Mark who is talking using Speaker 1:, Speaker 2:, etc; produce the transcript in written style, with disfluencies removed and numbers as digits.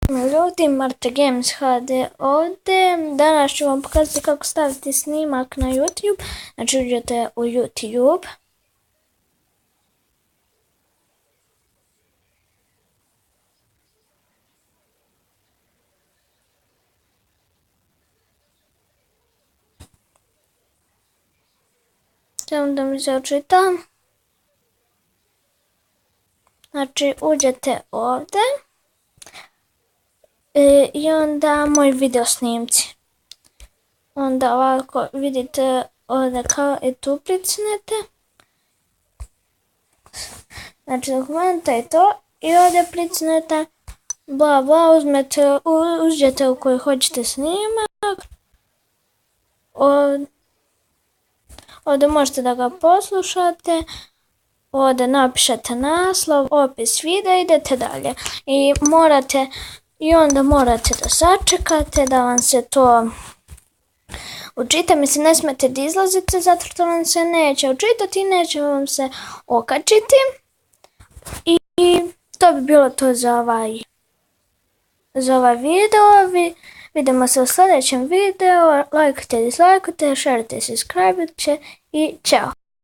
Speaker 1: Ljudi, Marta Games HD ovdje. Danas ću vam pokazati kako staviti snimak na YouTube. Znači uđete u YouTube. Samo da mi se očita. Znači uđete ovdje. I onda moj video snimci. Onda ovako vidite ovdje kao i tu pricnete. Znači dokumenta je to i ovdje pricnete bla bla, uđete u koji hoćete snimak. Ovdje možete da ga poslušate. Ovdje napišete naslov, opis videa, idete dalje. I onda morate da sačekate da vam se to učita. Mislim, ne smete da izlazite zato što vam se neće učitati i neće vam se okačiti. I to bi bilo to za ovaj video. Vidimo se u sljedećem videu. Lajkujte, dislajkujte, šerite, subscribe i čao.